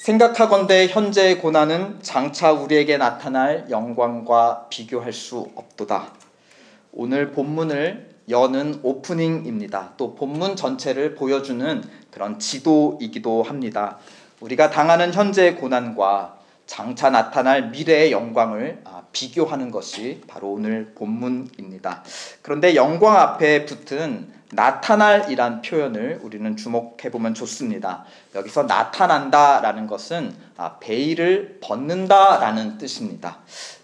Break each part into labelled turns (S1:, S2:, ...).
S1: 생각하건대 현재의 고난은 장차 우리에게 나타날 영광과 비교할 수 없도다. 오늘 본문을 여는 오프닝입니다. 또 본문 전체를 보여주는 그런 지도이기도 합니다. 우리가 당하는 현재의 고난과 장차 나타날 미래의 영광을 비교하는 것이 바로 오늘 본문입니다. 그런데 영광 앞에 붙은 나타날이란 표현을 우리는 주목해보면 좋습니다. 여기서 나타난다라는 것은 베일을 벗는다라는 뜻입니다.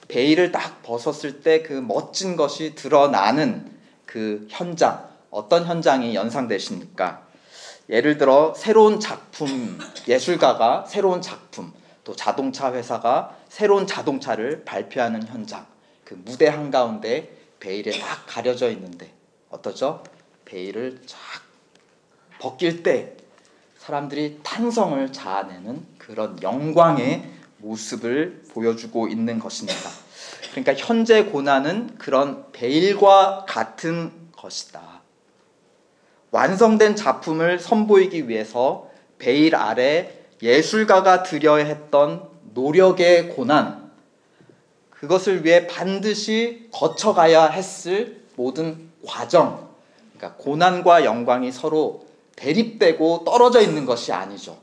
S1: 베일을 딱 벗었을 때 그 멋진 것이 드러나는 그 현장, 어떤 현장이 연상되십니까? 예를 들어 새로운 작품, 예술가가 새로운 작품, 또 자동차 회사가 새로운 자동차를 발표하는 현장, 그 무대 한가운데 베일에 딱 가려져 있는데 어떠죠? 베일을 쫙 벗길 때 사람들이 탄성을 자아내는 그런 영광의 모습을 보여주고 있는 것입니다. 그러니까 현재 고난은 그런 베일과 같은 것이다. 완성된 작품을 선보이기 위해서 베일 아래 예술가가 들여야 했던 노력의 고난, 그것을 위해 반드시 거쳐가야 했을 모든 과정, 그러니까 고난과 영광이 서로 대립되고 떨어져 있는 것이 아니죠.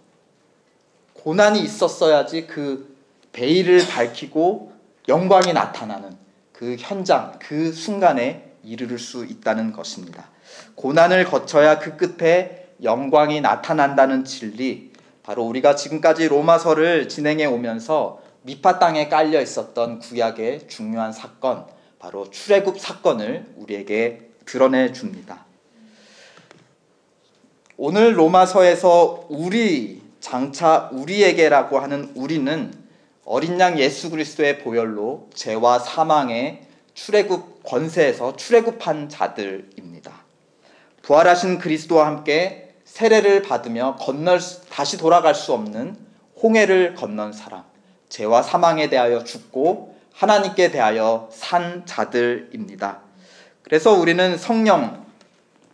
S1: 고난이 있었어야지 그 베일을 밝히고 영광이 나타나는 그 현장, 그 순간에 이르를 수 있다는 것입니다. 고난을 거쳐야 그 끝에 영광이 나타난다는 진리, 바로 우리가 지금까지 로마서를 진행해 오면서 미파 땅에 깔려 있었던 구약의 중요한 사건, 바로 출애굽 사건을 우리에게 드러내 줍니다. 오늘 로마서에서 장차 우리에게라고 하는 우리는 어린 양 예수 그리스도의 보혈로 죄와 사망의 출애굽 권세에서 출애굽한 자들입니다. 부활하신 그리스도와 함께 세례를 받으며 다시 돌아갈 수 없는 홍해를 건넌 사람, 죄와 사망에 대하여 죽고 하나님께 대하여 산 자들입니다. 그래서 우리는 성령,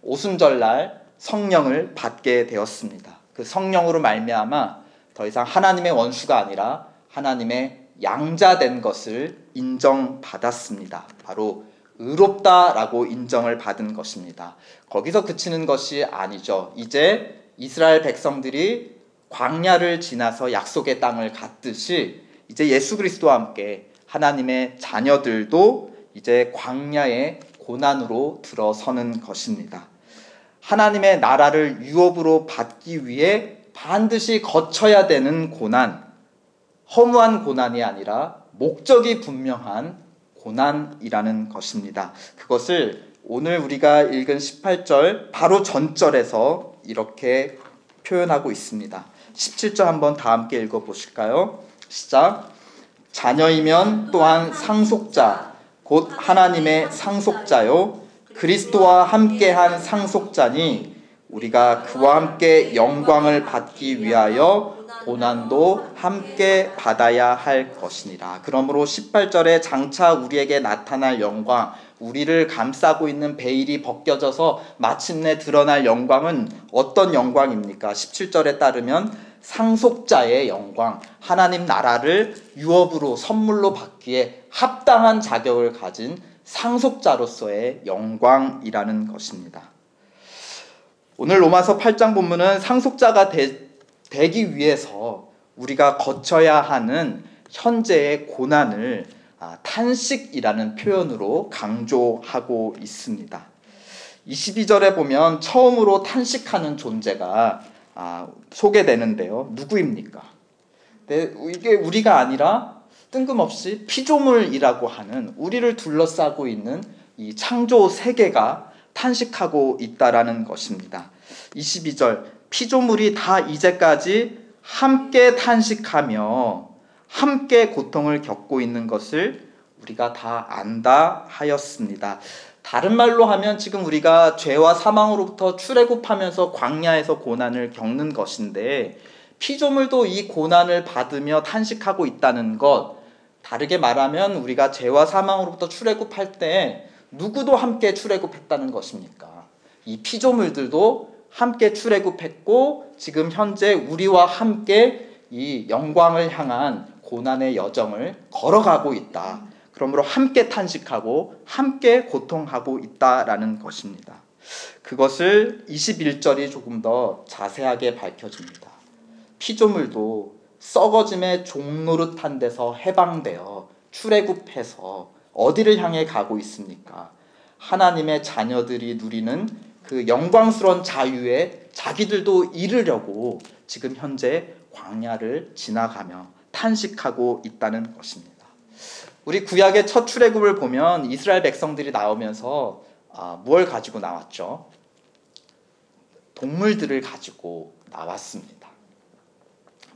S1: 오순절날 성령을 받게 되었습니다. 그 성령으로 말미암아 더 이상 하나님의 원수가 아니라 하나님의 양자된 것을 인정받았습니다. 바로 의롭다라고 인정을 받은 것입니다. 거기서 그치는 것이 아니죠. 이제 이스라엘 백성들이 광야를 지나서 약속의 땅을 갔듯이 이제 예수 그리스도와 함께 하나님의 자녀들도 이제 광야의 고난으로 들어서는 것입니다. 하나님의 나라를 유업으로 받기 위해 반드시 거쳐야 되는 고난, 허무한 고난이 아니라 목적이 분명한 고난이라는 것입니다. 그것을 오늘 우리가 읽은 18절 바로 전절에서 이렇게 표현하고 있습니다. 17절 한번 다 함께 읽어보실까요? 시작. 자녀이면 또한 상속자, 곧 하나님의 상속자요 그리스도와 함께한 상속자니 우리가 그와 함께 영광을 받기 위하여 고난도 함께 받아야 할 것이니라. 그러므로 18절에 장차 우리에게 나타날 영광, 우리를 감싸고 있는 베일이 벗겨져서 마침내 드러날 영광은 어떤 영광입니까? 17절에 따르면 상속자의 영광, 하나님 나라를 유업으로 선물로 받기에 합당한 자격을 가진 상속자로서의 영광이라는 것입니다. 오늘 로마서 8장 본문은 상속자가 되기 위해서 우리가 거쳐야 하는 현재의 고난을 탄식이라는 표현으로 강조하고 있습니다. 22절에 보면 처음으로 탄식하는 존재가 소개되는데요. 누구입니까? 이게 우리가 아니라 뜬금없이 피조물이라고 하는 우리를 둘러싸고 있는 이 창조 세계가 탄식하고 있다라는 것입니다. 22절, 피조물이 다 이제까지 함께 탄식하며 함께 고통을 겪고 있는 것을 우리가 다 안다 하였습니다. 다른 말로 하면 지금 우리가 죄와 사망으로부터 출애굽하면서 광야에서 고난을 겪는 것인데 피조물도 이 고난을 받으며 탄식하고 있다는 것, 다르게 말하면 우리가 죄와 사망으로부터 출애굽할 때 누구도 함께 출애굽했다는 것입니까? 이 피조물들도 함께 출애굽했고 지금 현재 우리와 함께 이 영광을 향한 고난의 여정을 걸어가고 있다. 그러므로 함께 탄식하고 함께 고통하고 있다라는 것입니다. 그것을 21절이 조금 더 자세하게 밝혀줍니다. 피조물도 썩어짐의 종노릇한 데서 해방되어 출애굽해서 어디를 향해 가고 있습니까? 하나님의 자녀들이 누리는 그 영광스러운 자유에 자기들도 이르려고 지금 현재 광야를 지나가며 탄식하고 있다는 것입니다. 우리 구약의 첫 출애굽을 보면 이스라엘 백성들이 나오면서 무엇을 가지고 나왔죠? 동물들을 가지고 나왔습니다.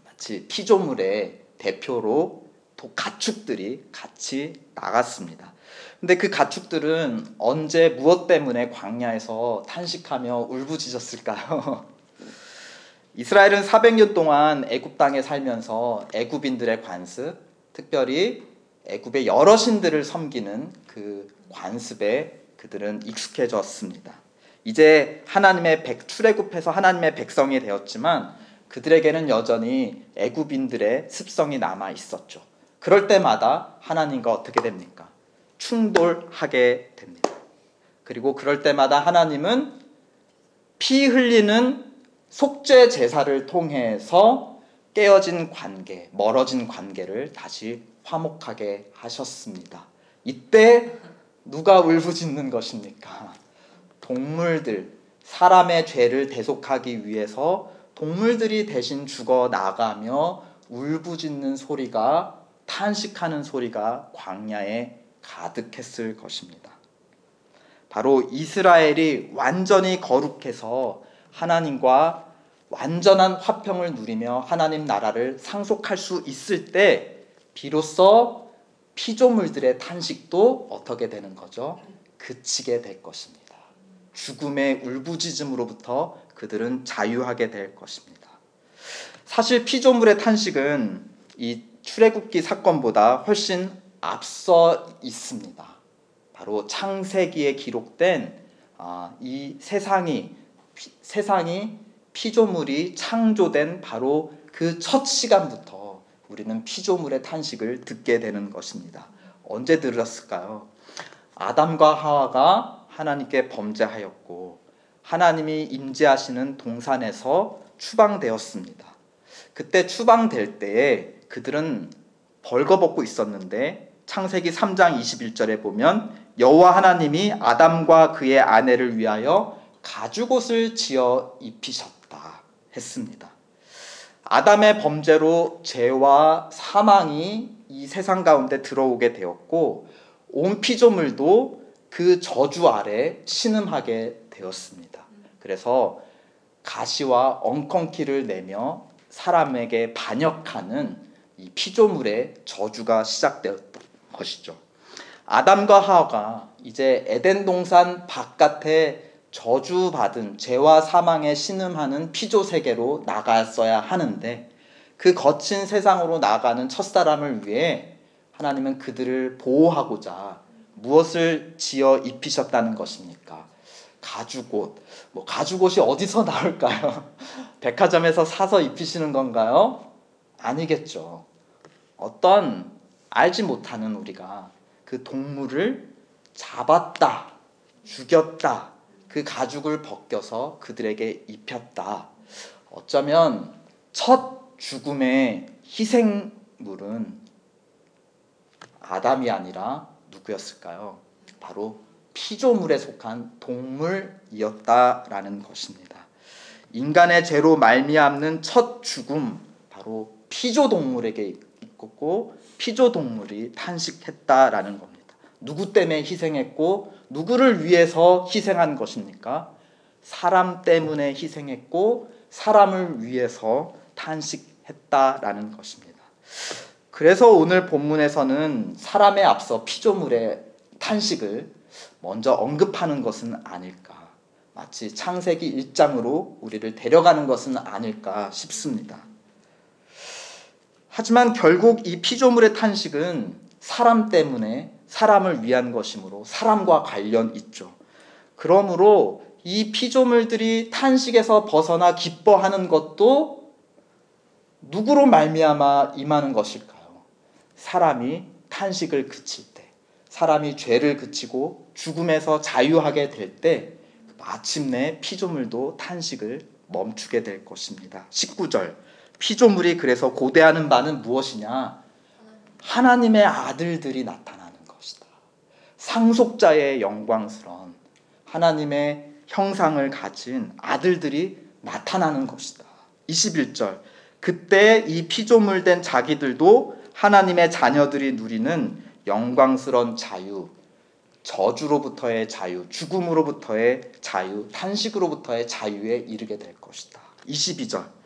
S1: 마치 피조물의 대표로 가축들이 같이 나갔습니다. 근데 그 가축들은 언제 무엇 때문에 광야에서 탄식하며 울부짖었을까요? 이스라엘은 400년 동안 애굽 땅에 살면서 애굽인들의 관습, 특별히 애굽의 여러 신들을 섬기는 그 관습에 그들은 익숙해졌습니다. 이제 출애굽해서 하나님의 백성이 되었지만 그들에게는 여전히 애굽인들의 습성이 남아 있었죠. 그럴 때마다 하나님과 어떻게 됩니까? 충돌하게 됩니다. 그리고 그럴 때마다 하나님은 피 흘리는 속죄 제사를 통해서 깨어진 관계, 멀어진 관계를 다시 화목하게 하셨습니다. 이때 누가 울부짖는 것입니까? 동물들, 사람의 죄를 대속하기 위해서 동물들이 대신 죽어 나가며 울부짖는 소리가, 탄식하는 소리가 광야에 가득했을 것입니다. 바로 이스라엘이 완전히 거룩해서 하나님과 완전한 화평을 누리며 하나님 나라를 상속할 수 있을 때 비로소 피조물들의 탄식도 어떻게 되는 거죠? 그치게 될 것입니다. 죽음의 울부짖음으로부터 그들은 자유하게 될 것입니다. 사실 피조물의 탄식은 이 출애굽기 사건보다 훨씬 앞서 있습니다. 바로 창세기에 기록된 이 세상이 피조물이 창조된 바로 그 첫 시간부터 우리는 피조물의 탄식을 듣게 되는 것입니다. 언제 들었을까요? 아담과 하와가 하나님께 범죄하였고 하나님이 임재하시는 동산에서 추방되었습니다. 그때 추방될 때에 그들은 벌거벗고 있었는데 창세기 3장 21절에 보면 여호와 하나님이 아담과 그의 아내를 위하여 가죽옷을 지어 입히셨다 했습니다. 아담의 범죄로 죄와 사망이 이 세상 가운데 들어오게 되었고 온 피조물도 그 저주 아래 신음하게 되었습니다. 그래서 가시와 엉겅퀴를 내며 사람에게 반역하는 이 피조물의 저주가 시작되었던 것이죠. 아담과 하와가 이제 에덴 동산 바깥에 저주받은 죄와 사망에 신음하는 피조 세계로 나갔어야 하는데 그 거친 세상으로 나가는 첫사람을 위해 하나님은 그들을 보호하고자 무엇을 지어 입히셨다는 것입니까? 가죽옷. 가죽옷이 어디서 나올까요? 백화점에서 사서 입히시는 건가요? 아니겠죠. 어떤 알지 못하는 우리가 그 동물을 잡았다, 죽였다, 그 가죽을 벗겨서 그들에게 입혔다. 어쩌면 첫 죽음의 희생물은 아담이 아니라 누구였을까요? 바로 피조물에 속한 동물이었다라는 것입니다. 인간의 죄로 말미암는 첫 죽음, 바로 피조동물에게 있고 피조동물이 탄식했다라는 겁니다. 누구 때문에 희생했고 누구를 위해서 희생한 것입니까? 사람 때문에 희생했고 사람을 위해서 탄식했다라는 것입니다. 그래서 오늘 본문에서는 사람에 앞서 피조물의 탄식을 먼저 언급하는 것은 아닐까, 마치 창세기 1장으로 우리를 데려가는 것은 아닐까 싶습니다. 하지만 결국 이 피조물의 탄식은 사람 때문에 사람을 위한 것이므로 사람과 관련 있죠. 그러므로 이 피조물들이 탄식에서 벗어나 기뻐하는 것도 누구로 말미암아 임하는 것일까요? 사람이 탄식을 그칠 때, 사람이 죄를 그치고 죽음에서 자유하게 될 때 마침내 피조물도 탄식을 멈추게 될 것입니다. 19절, 피조물이 그래서 고대하는 바는 무엇이냐? 하나님의 아들들이 나타나는 것이다. 상속자의 영광스러운 하나님의 형상을 가진 아들들이 나타나는 것이다. 21절, 그때 이 피조물된 자기들도 하나님의 자녀들이 누리는 영광스러운 자유, 저주로부터의 자유, 죽음으로부터의 자유, 탄식으로부터의 자유에 이르게 될 것이다. 22절,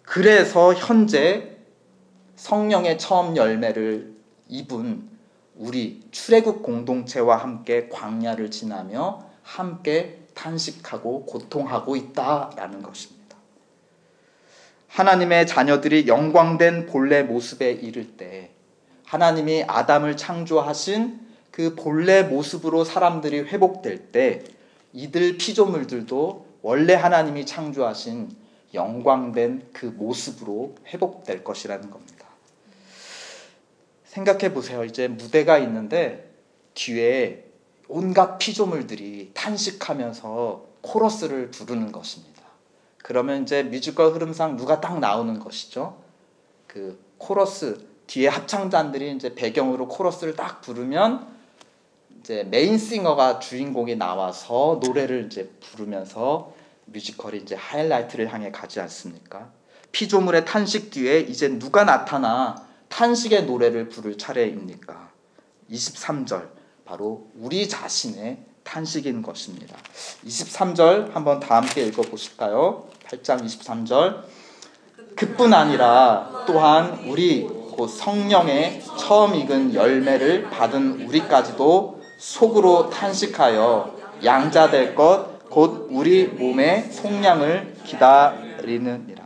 S1: 그래서 현재 성령의 처음 열매를 입은 우리 출애굽 공동체와 함께 광야를 지나며 함께 탄식하고 고통하고 있다라는 것입니다. 하나님의 자녀들이 영광된 본래 모습에 이를 때, 하나님이 아담을 창조하신 그 본래 모습으로 사람들이 회복될 때 이들 피조물들도 원래 하나님이 창조하신 영광된 그 모습으로 회복될 것이라는 겁니다. 생각해 보세요. 이제 무대가 있는데 뒤에 온갖 피조물들이 탄식하면서 코러스를 부르는 것입니다. 그러면 이제 뮤지컬 흐름상 누가 딱 나오는 것이죠? 그 코러스 뒤에 합창단들이 이제 배경으로 코러스를 딱 부르면 이제 메인 싱어가 주인공이 나와서 노래를 이제 부르면서 뮤지컬이 이제 하이라이트를 향해 가지 않습니까? 피조물의 탄식 뒤에 이제 누가 나타나 탄식의 노래를 부를 차례입니까? 23절, 바로 우리 자신의 탄식인 것입니다. 23절 한번 다 함께 읽어보실까요? 8장 23절, 그뿐 아니라 또한 우리 곧 성령의 처음 익은 열매를 받은 우리까지도 속으로 탄식하여 양자될 것 곧 우리 몸의 속량을 기다리느니라.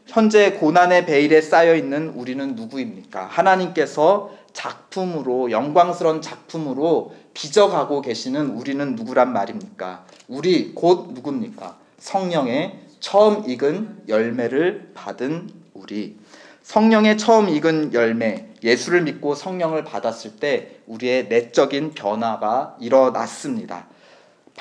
S1: 현재 고난의 베일에 쌓여있는 우리는 누구입니까? 하나님께서 작품으로, 영광스러운 작품으로 빚어가고 계시는 우리는 누구란 말입니까? 우리 곧 누굽니까? 성령의 처음 익은 열매를 받은 우리. 성령의 처음 익은 열매, 예수를 믿고 성령을 받았을 때 우리의 내적인 변화가 일어났습니다.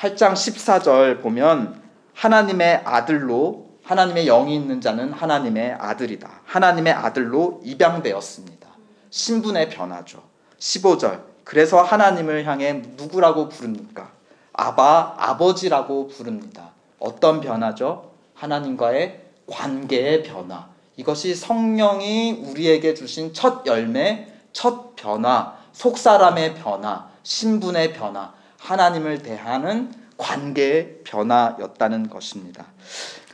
S1: 8장 14절 보면 하나님의 아들로, 하나님의 영이 있는 자는 하나님의 아들이다. 하나님의 아들로 입양되었습니다. 신분의 변화죠. 15절, 그래서 하나님을 향해 누구라고 부릅니까? 아바, 아버지라고 부릅니다. 어떤 변화죠? 하나님과의 관계의 변화. 이것이 성령이 우리에게 주신 첫 열매, 첫 변화, 속사람의 변화, 신분의 변화, 하나님을 대하는 관계의 변화였다는 것입니다.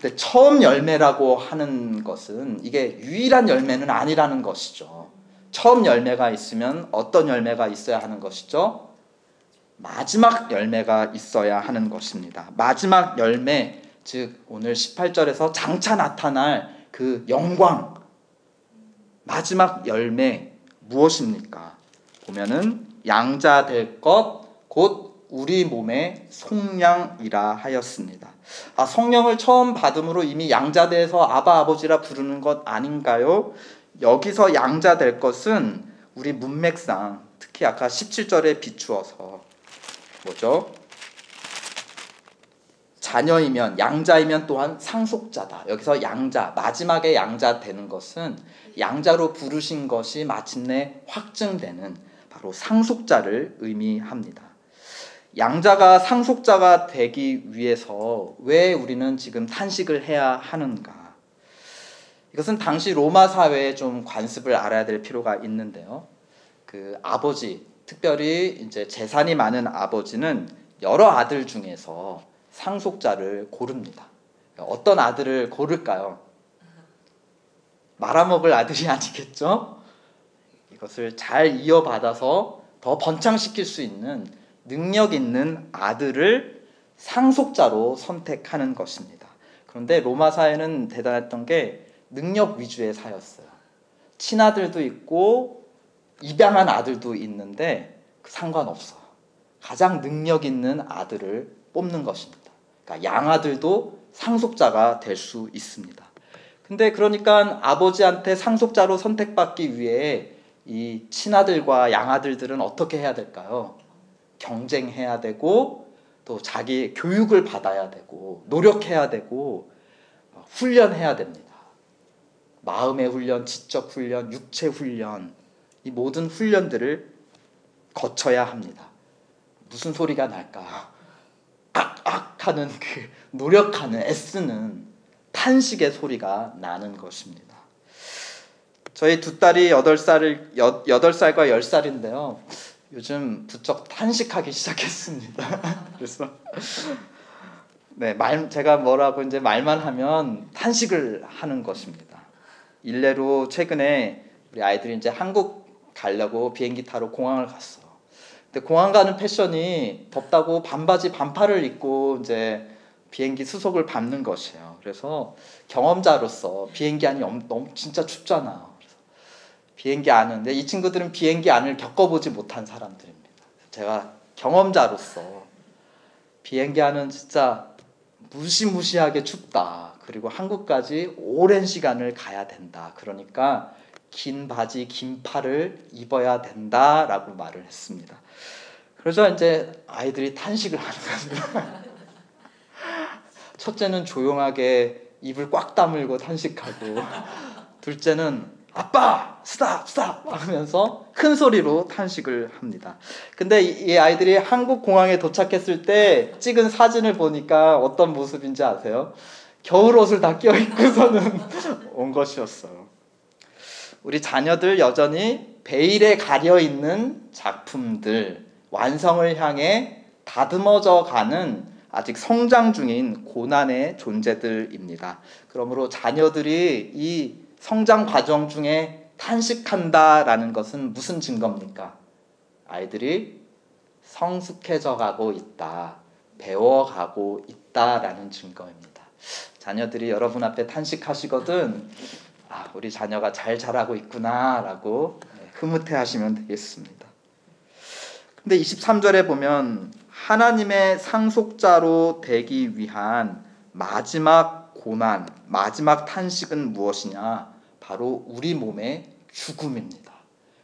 S1: 근데 처음 열매라고 하는 것은 이게 유일한 열매는 아니라는 것이죠. 처음 열매가 있으면 어떤 열매가 있어야 하는 것이죠? 마지막 열매가 있어야 하는 것입니다. 마지막 열매, 즉 오늘 18절에서 장차 나타날 그 영광, 마지막 열매 무엇입니까? 보면은 양자 될 것 곧 우리 몸의 속량이라 하였습니다. 성령을 처음 받음으로 이미 양자돼서 아바 아버지라 부르는 것 아닌가요? 여기서 양자 될 것은 우리 문맥상 특히 아까 17절에 비추어서 뭐죠? 자녀이면, 양자이면 또한 상속자다. 여기서 양자, 마지막에 양자 되는 것은 양자로 부르신 것이 마침내 확증되는 바로 상속자를 의미합니다. 양자가 상속자가 되기 위해서 왜 우리는 지금 탄식을 해야 하는가? 이것은 당시 로마 사회에 좀 관습을 알아야 될 필요가 있는데요. 그 아버지, 특별히 이제 재산이 많은 아버지는 여러 아들 중에서 상속자를 고릅니다. 어떤 아들을 고를까요? 말아먹을 아들이 아니겠죠? 이것을 잘 이어받아서 더 번창시킬 수 있는 능력 있는 아들을 상속자로 선택하는 것입니다. 그런데 로마 사회는 대단했던 게 능력 위주의 사회였어요. 친아들도 있고 입양한 아들도 있는데 상관없어. 가장 능력 있는 아들을 뽑는 것입니다. 그러니까 양아들도 상속자가 될 수 있습니다. 근데 그러니까 아버지한테 상속자로 선택받기 위해 이 친아들과 양아들들은 어떻게 해야 될까요? 경쟁해야 되고 또 자기 교육을 받아야 되고 노력해야 되고 훈련해야 됩니다. 마음의 훈련, 지적 훈련, 육체 훈련, 이 모든 훈련들을 거쳐야 합니다. 무슨 소리가 날까? 악 하는 그 노력하는 애쓰는 탄식의 소리가 나는 것입니다. 저희 두 딸이 8살과 10살인데요. 요즘 부쩍 탄식하기 시작했습니다. 그래서 제가 뭐라고 이제 말만 하면 탄식을 하는 것입니다. 일례로 최근에 우리 아이들이 이제 한국 가려고 비행기 타러 공항을 갔어. 근데 공항 가는 패션이 덥다고 반바지 반팔을 입고 이제 비행기 수속을 밟는 것이에요. 그래서 경험자로서 비행기 안이 너무 진짜 춥잖아. 그래서 비행기 안은, 근데 이 친구들은 비행기 안을 겪어보지 못한 사람들입니다. 제가 경험자로서 비행기 안은 진짜 무시무시하게 춥다. 그리고 한국까지 오랜 시간을 가야 된다. 그러니까 긴 바지, 긴 팔을 입어야 된다라고 말을 했습니다. 그래서 이제 아이들이 탄식을 하는 겁니다. 첫째는 조용하게 입을 꽉 다물고 탄식하고, 둘째는 아빠 스탑 스탑 하면서 큰 소리로 탄식을 합니다. 근데 이 아이들이 한국 공항에 도착했을 때 찍은 사진을 보니까 어떤 모습인지 아세요? 겨울옷을 다 껴입고서는 온 것이었어요. 우리 자녀들 여전히 베일에 가려있는 작품들, 완성을 향해 다듬어져 가는 아직 성장 중인 고난의 존재들입니다. 그러므로 자녀들이 이 성장 과정 중에 탄식한다라는 것은 무슨 증거입니까? 아이들이 성숙해져 가고 있다, 배워가고 있다라는 증거입니다. 자녀들이 여러분 앞에 탄식하시거든, 우리 자녀가 잘 자라고 있구나라고 흐뭇해하시면 되겠습니다. 근데 23절에 보면 하나님의 상속자로 되기 위한 마지막 고난, 마지막 탄식은 무엇이냐? 바로 우리 몸의 죽음입니다.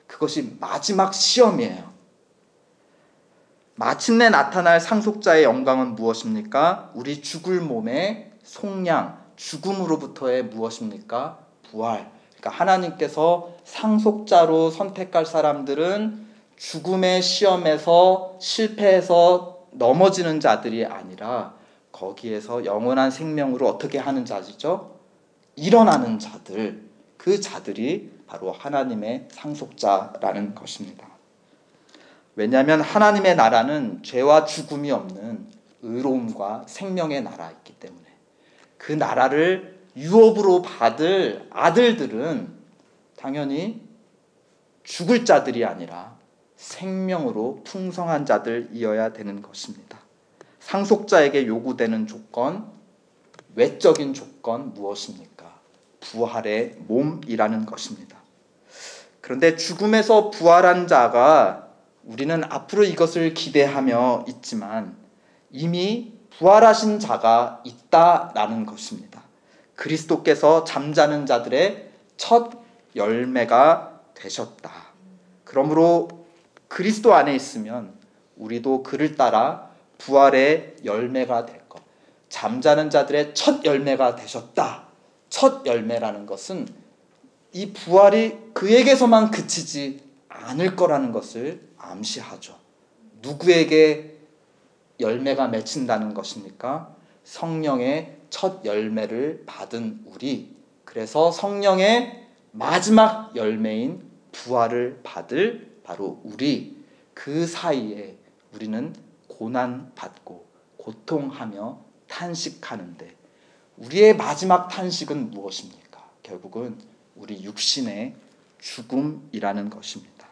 S1: 그것이 마지막 시험이에요. 마침내 나타날 상속자의 영광은 무엇입니까? 우리 죽을 몸의 속량, 죽음으로부터의 무엇입니까? 부활. 그러니까 하나님께서 상속자로 선택할 사람들은 죽음의 시험에서 실패해서 넘어지는 자들이 아니라 거기에서 영원한 생명으로 어떻게 하는 자죠? 일어나는 자들, 그 자들이 바로 하나님의 상속자라는 것입니다. 왜냐하면 하나님의 나라는 죄와 죽음이 없는 의로움과 생명의 나라이기 때문에 그 나라를 유업으로 받을 아들들은 당연히 죽을 자들이 아니라 생명으로 풍성한 자들이어야 되는 것입니다. 상속자에게 요구되는 조건, 외적인 조건 무엇입니까? 부활의 몸이라는 것입니다. 그런데 죽음에서 부활한 자가 우리는 앞으로 이것을 기대하며 있지만 이미 부활하신 자가 있다라는 것입니다. 그리스도께서 잠자는 자들의 첫 열매가 되셨다. 그러므로 그리스도 안에 있으면 우리도 그를 따라 부활의 열매가 될 것. 잠자는 자들의 첫 열매가 되셨다. 첫 열매라는 것은 이 부활이 그에게서만 그치지 않을 거라는 것을 암시하죠. 누구에게 열매가 맺힌다는 것입니까? 성령의 첫 열매를 받은 우리, 그래서 성령의 마지막 열매인 부활을 받을 바로 우리, 그 사이에 우리는 고난받고 고통하며 탄식하는데 우리의 마지막 탄식은 무엇입니까? 결국은 우리 육신의 죽음이라는 것입니다.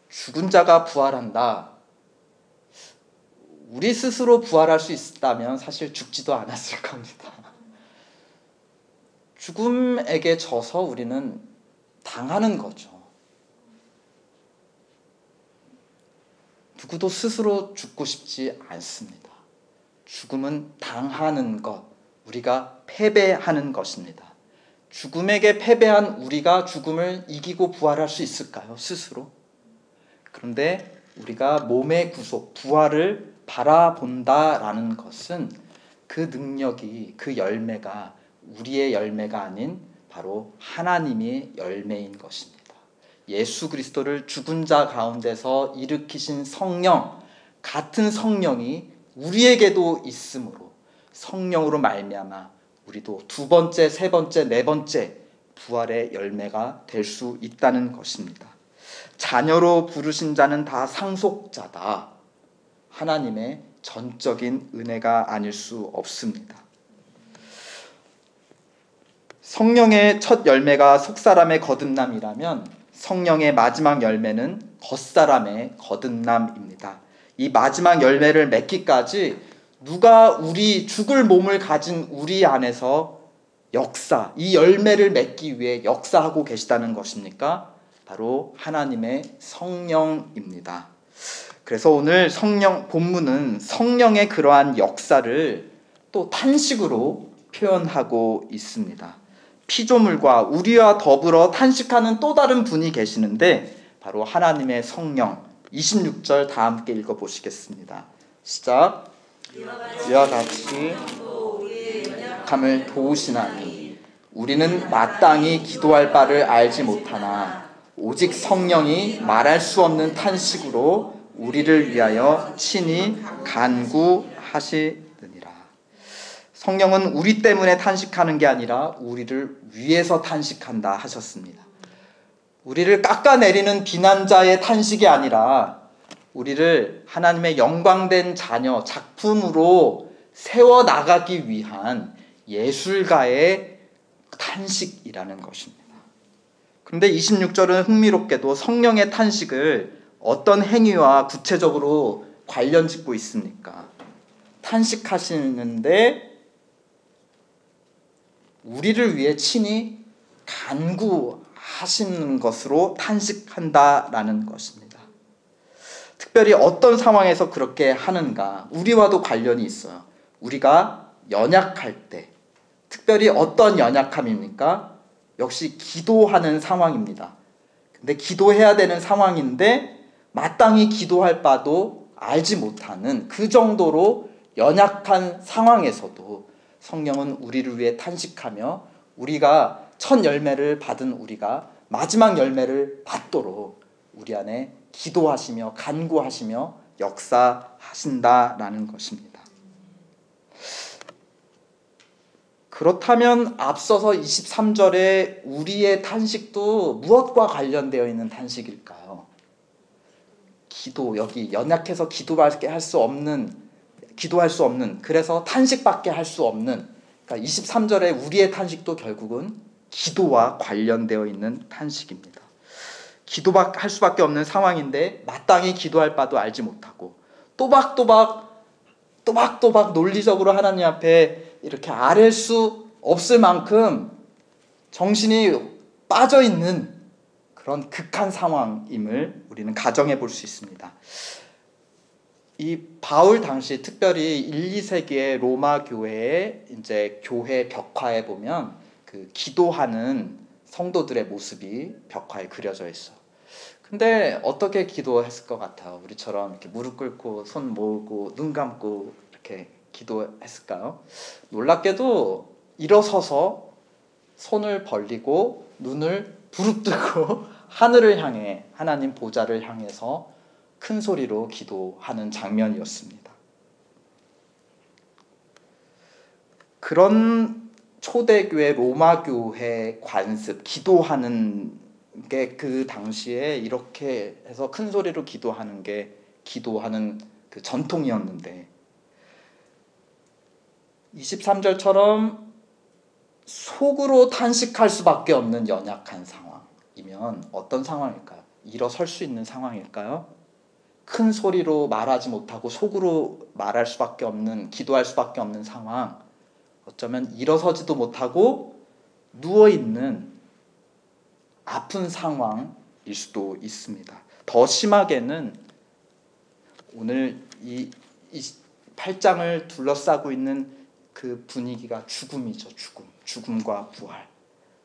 S1: 죽은 자가 부활한다. 우리 스스로 부활할 수 있다면 사실 죽지도 않았을 겁니다. 죽음에게 져서 우리는 당하는 거죠. 누구도 스스로 죽고 싶지 않습니다. 죽음은 당하는 것, 우리가 패배하는 것입니다. 죽음에게 패배한 우리가 죽음을 이기고 부활할 수 있을까요? 스스로? 그런데 우리가 몸의 구속, 부활을 바라본다라는 것은 그 능력이, 그 열매가 우리의 열매가 아닌 바로 하나님의 열매인 것입니다. 예수 그리스도를 죽은 자 가운데서 일으키신 성령, 같은 성령이 우리에게도 있으므로 성령으로 말미암아 우리도 두 번째, 세 번째, 네 번째 부활의 열매가 될 수 있다는 것입니다. 자녀로 부르신 자는 다 상속자다. 하나님의 전적인 은혜가 아닐 수 없습니다. 성령의 첫 열매가 속사람의 거듭남이라면 성령의 마지막 열매는 겉사람의 거듭남입니다. 이 마지막 열매를 맺기까지 누가 우리 죽을 몸을 가진 우리 안에서 이 열매를 맺기 위해 역사하고 계시다는 것입니까? 바로 하나님의 성령입니다. 그래서 오늘 본문은 성령의 그러한 역사를 또 탄식으로 표현하고 있습니다. 피조물과 우리와 더불어 탄식하는 또 다른 분이 계시는데 바로 하나님의 성령. 26절 다 함께 읽어보시겠습니다. 시작. 이와 같이 감을 도우시나니 우리는 마땅히 기도할 바를 알지 못하나 오직 성령이 말할 수 없는 탄식으로 우리를 위하여 친히 간구하시느니라. 성령은 우리 때문에 탄식하는 게 아니라 우리를 위해서 탄식한다 하셨습니다. 우리를 깎아내리는 비난자의 탄식이 아니라 우리를 하나님의 영광된 자녀, 작품으로 세워나가기 위한 예술가의 탄식이라는 것입니다. 그런데 26절은 흥미롭게도 성령의 탄식을 어떤 행위와 구체적으로 관련 짓고 있습니까? 탄식하시는데 우리를 위해 친히 간구하시는 것으로 탄식한다라는 것입니다. 특별히 어떤 상황에서 그렇게 하는가? 우리와도 관련이 있어요. 우리가 연약할 때, 특별히 어떤 연약함입니까? 역시 기도하는 상황입니다. 근데 기도해야 되는 상황인데 마땅히 기도할 바도 알지 못하는 그 정도로 연약한 상황에서도 성령은 우리를 위해 탄식하며 우리가 첫 열매를 받은 우리가 마지막 열매를 받도록 우리 안에 기도하시며 간구하시며 역사하신다라는 것입니다. 그렇다면 앞서서 23절에 우리의 탄식도 무엇과 관련되어 있는 탄식일까요? 여기 연약해서 기도밖에 할 수 없는, 그래서 탄식밖에 할 수 없는, 그러니까 23절에 우리의 탄식도 결국은 기도와 관련되어 있는 탄식입니다. 기도밖에 할 수밖에 없는 상황인데 마땅히 기도할 바도 알지 못하고 또박또박 논리적으로 하나님 앞에 이렇게 아랠 수 없을 만큼 정신이 빠져있는 그런 극한 상황임을 우리는 가정해 볼 수 있습니다. 이 바울 당시 특별히 1, 2세기의 로마 교회의 이제 교회 벽화에 보면 그 기도하는 성도들의 모습이 벽화에 그려져 있어요. 근데 어떻게 기도했을 것 같아요? 우리처럼 이렇게 무릎 꿇고 손 모으고 눈 감고 이렇게 기도했을까요? 놀랍게도 일어서서 손을 벌리고 눈을 부릅뜨고 하늘을 향해 하나님 보좌를 향해서 큰 소리로 기도하는 장면이었습니다. 그런 초대교회 로마 교회 관습, 기도하는 게 그 당시에 이렇게 해서 큰 소리로 기도하는 게 기도하는 그 전통이었는데 23절처럼 속으로 탄식할 수밖에 없는 연약한 상황이면 어떤 상황일까요? 일어설 수 있는 상황일까요? 큰 소리로 말하지 못하고 속으로 말할 수밖에 없는, 기도할 수밖에 없는 상황, 어쩌면 일어서지도 못하고 누워있는 아픈 상황일 수도 있습니다. 더 심하게는 오늘 이 8장을 둘러싸고 있는 그 분위기가 죽음이죠. 죽음과 부활.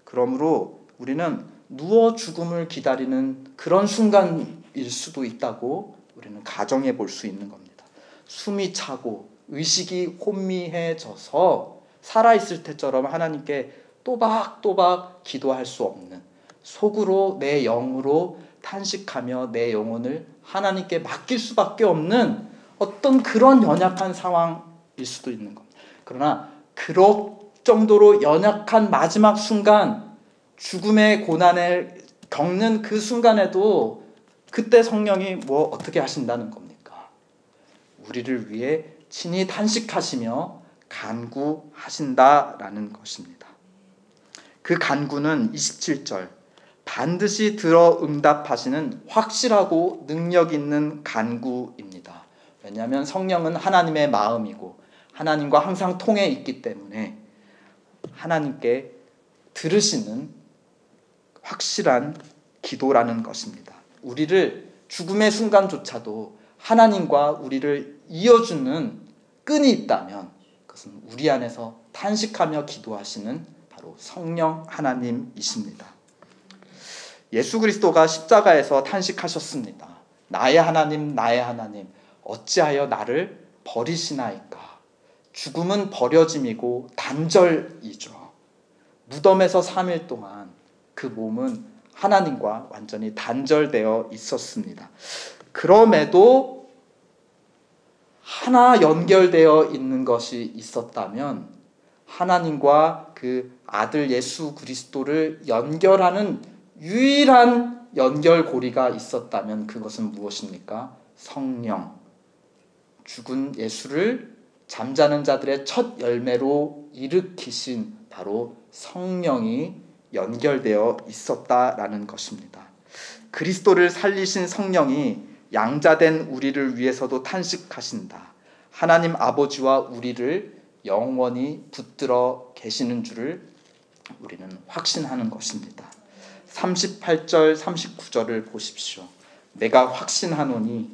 S1: 그러므로 우리는 누워 죽음을 기다리는 그런 순간일 수도 있다고 우리는 가정해 볼 수 있는 겁니다. 숨이 차고 의식이 혼미해져서 살아있을 때처럼 하나님께 또박또박 기도할 수 없는, 속으로 내 영으로 탄식하며 내 영혼을 하나님께 맡길 수밖에 없는 어떤 그런 연약한 상황일 수도 있는 겁니다. 그러나 그럴 정도로 연약한 마지막 순간, 죽음의 고난을 겪는 그 순간에도 그때 성령이 어떻게 하신다는 겁니까? 우리를 위해 친히 탄식하시며 간구하신다라는 것입니다. 그 간구는 27절, 반드시 들어 응답하시는 확실하고 능력 있는 간구입니다. 왜냐하면 성령은 하나님의 마음이고 하나님과 항상 통해 있기 때문에 하나님께 들으시는 확실한 기도라는 것입니다. 우리를 죽음의 순간조차도 하나님과 우리를 이어주는 끈이 있다면 그것은 우리 안에서 탄식하며 기도하시는 바로 성령 하나님이십니다. 예수 그리스도가 십자가에서 탄식하셨습니다. 나의 하나님, 나의 하나님, 어찌하여 나를 버리시나이까. 죽음은 버려짐이고 단절이죠. 무덤에서 3일 동안 그 몸은 하나님과 완전히 단절되어 있었습니다. 그럼에도 하나 연결되어 있는 것이 있었다면, 하나님과 그 아들 예수 그리스도를 연결하는 유일한 연결고리가 있었다면 그것은 무엇입니까? 성령. 죽은 예수를 잠자는 자들의 첫 열매로 일으키신 바로 성령이 연결되어 있었다라는 것입니다. 그리스도를 살리신 성령이 양자된 우리를 위해서도 탄식하신다. 하나님 아버지와 우리를 영원히 붙들어 계시는 줄을 우리는 확신하는 것입니다. 38절 39절을 보십시오. 내가 확신하노니,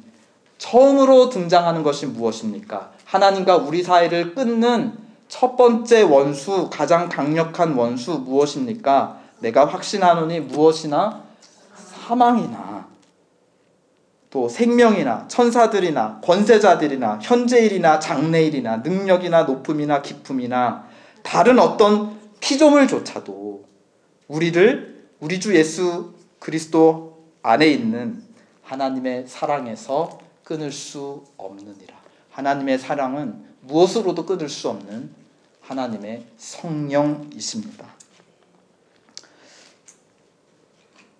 S1: 처음으로 등장하는 것이 무엇입니까? 하나님과 우리 사이를 끊는 첫 번째 원수, 가장 강력한 원수 무엇입니까? 내가 확신하노니 무엇이나 사망이나 또 생명이나 천사들이나 권세자들이나 현재일이나 장래일이나 능력이나 높음이나 기품이나 다른 어떤 피조물조차도 우리 주 예수 그리스도 안에 있는 하나님의 사랑에서 끊을 수 없느니라. 하나님의 사랑은 무엇으로도 끊을 수 없는 하나님의 성령이십니다.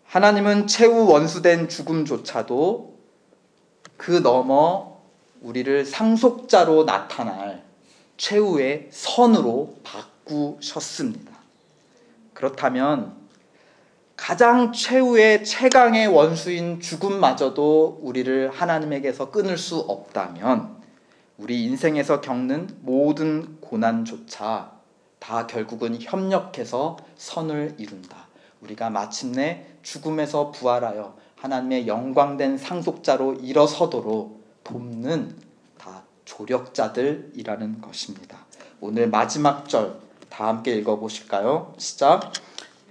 S1: 하나님은 최후 원수된 죽음조차도 그 너머 우리를 상속자로 나타날 최후의 선으로 바꾸셨습니다. 그렇다면 가장 최후의 최강의 원수인 죽음마저도 우리를 하나님에게서 끊을 수 없다면 우리 인생에서 겪는 모든 고난조차 다 결국은 협력해서 선을 이룬다. 우리가 마침내 죽음에서 부활하여 하나님의 영광된 상속자로 일어서도록 돕는 다 조력자들이라는 것입니다. 오늘 마지막 절 다 함께 읽어보실까요? 시작.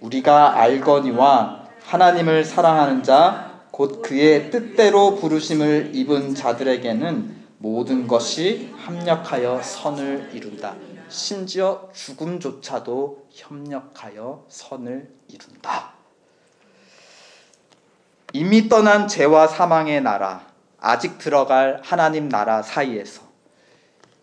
S1: 우리가 알거니와 하나님을 사랑하는 자 곧 그의 뜻대로 부르심을 입은 자들에게는 모든 것이 합력하여 선을 이룬다. 심지어 죽음조차도 협력하여 선을 이룬다. 이미 떠난 죄와 사망의 나라, 아직 들어갈 하나님 나라 사이에서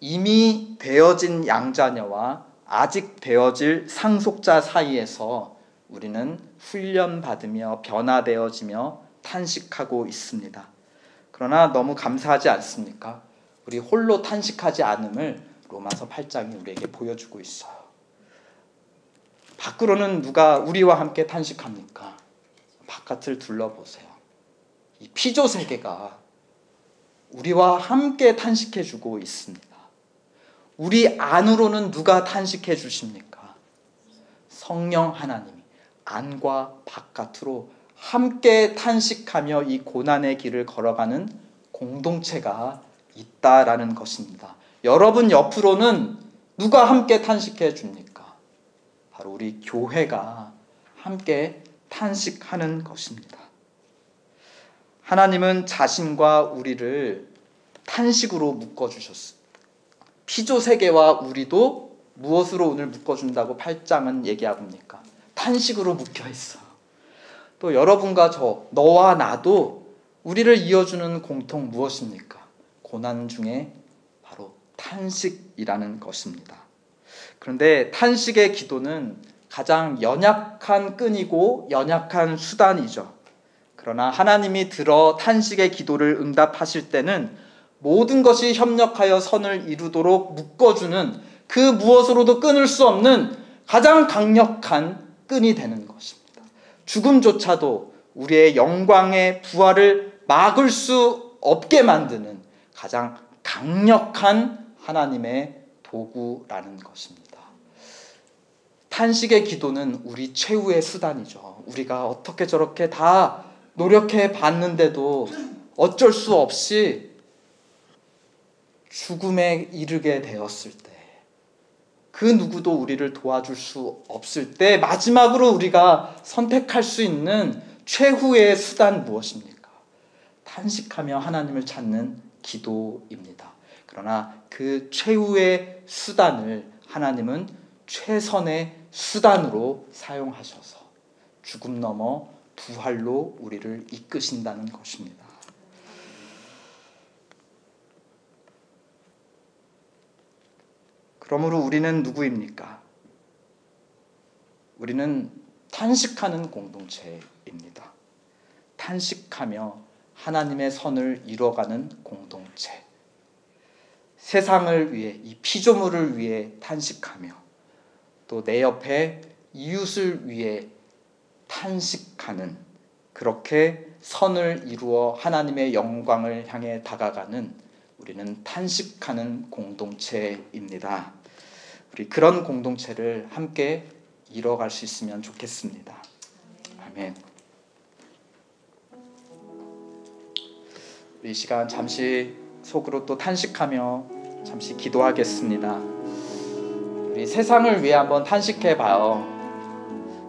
S1: 이미 되어진 양자녀와 아직 되어질 상속자 사이에서 우리는 훈련받으며 변화되어지며 탄식하고 있습니다. 그러나 너무 감사하지 않습니까? 우리 홀로 탄식하지 않음을 로마서 8장이 우리에게 보여주고 있어요. 밖으로는 누가 우리와 함께 탄식합니까? 바깥을 둘러보세요. 이 피조 세계가 우리와 함께 탄식해주고 있습니다. 우리 안으로는 누가 탄식해 주십니까? 성령 하나님이 안과 바깥으로 함께 탄식하며 이 고난의 길을 걸어가는 공동체가 있다라는 것입니다. 여러분 옆으로는 누가 함께 탄식해 줍니까? 바로 우리 교회가 함께 탄식하는 것입니다. 하나님은 자신과 우리를 탄식으로 묶어주셨습니다. 피조세계와 우리도 무엇으로 오늘 묶어준다고 8장은 얘기하고 있습니까? 탄식으로 묶여있어요. 또 여러분과 너와 나도 우리를 이어주는 공통 무엇입니까? 고난 중에 바로 탄식이라는 것입니다. 그런데 탄식의 기도는 가장 연약한 끈이고 연약한 수단이죠. 그러나 하나님이 들어 탄식의 기도를 응답하실 때는 모든 것이 협력하여 선을 이루도록 묶어주는 그 무엇으로도 끊을 수 없는 가장 강력한 끈이 되는 것입니다. 죽음조차도 우리의 영광의 부활을 막을 수 없게 만드는 가장 강력한 하나님의 도구라는 것입니다. 탄식의 기도는 우리 최후의 수단이죠. 우리가 어떻게 저렇게 다 노력해 봤는데도 어쩔 수 없이 죽음에 이르게 되었을 때, 그 누구도 우리를 도와줄 수 없을 때 마지막으로 우리가 선택할 수 있는 최후의 수단 무엇입니까? 탄식하며 하나님을 찾는 기도입니다. 그러나 그 최후의 수단을 하나님은 최선의 수단으로 사용하셔서 죽음 넘어 부활로 우리를 이끄신다는 것입니다. 그러므로 우리는 누구입니까? 우리는 탄식하는 공동체입니다. 탄식하며 하나님의 선을 이뤄가는 공동체. 세상을 위해, 이 피조물을 위해 탄식하며 또 내 옆에 이웃을 위해 탄식하는, 그렇게 선을 이루어 하나님의 영광을 향해 다가가는 우리는 탄식하는 공동체입니다. 우리 그런 공동체를 함께 이뤄갈 수 있으면 좋겠습니다. 아멘. 이 시간 잠시 속으로 또 탄식하며 잠시 기도하겠습니다. 우리 세상을 위해 한번 탄식해 봐요.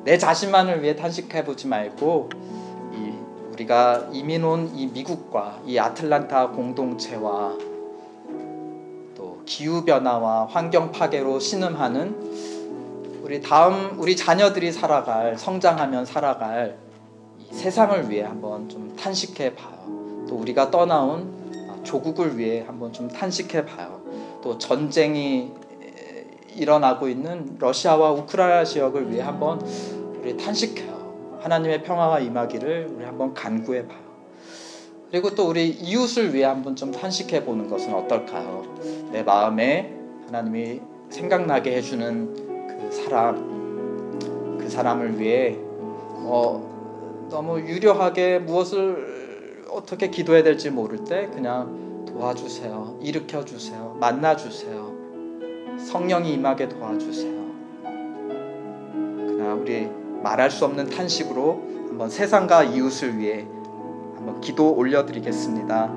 S1: 내 자신만을 위해 탄식해 보지 말고 우리가 이민 온 이 미국과 이 아틀란타 공동체와 또 기후변화와 환경 파괴로 신음하는 우리 자녀들이 성장하면 살아갈 이 세상을 위해 한번 좀 탄식해 봐요. 또 우리가 떠나온 조국을 위해 한번 좀 탄식해 봐요. 또 전쟁이 일어나고 있는 러시아와 우크라이나 지역을 위해 한번 우리 탄식해요. 하나님의 평화가 임하기를 우리 한번 간구해 봐요. 그리고 또 우리 이웃을 위해 한번 좀 탄식해 보는 것은 어떨까요? 내 마음에 하나님이 생각나게 해주는 그 사람을 위해 너무 유려하게 무엇을 어떻게 기도해야 될지 모를 때 그냥 도와주세요, 일으켜주세요, 만나주세요, 성령이 임하게 도와주세요. 그냥 우리 말할 수 없는 탄식으로 한번 세상과 이웃을 위해 한번 기도 올려드리겠습니다.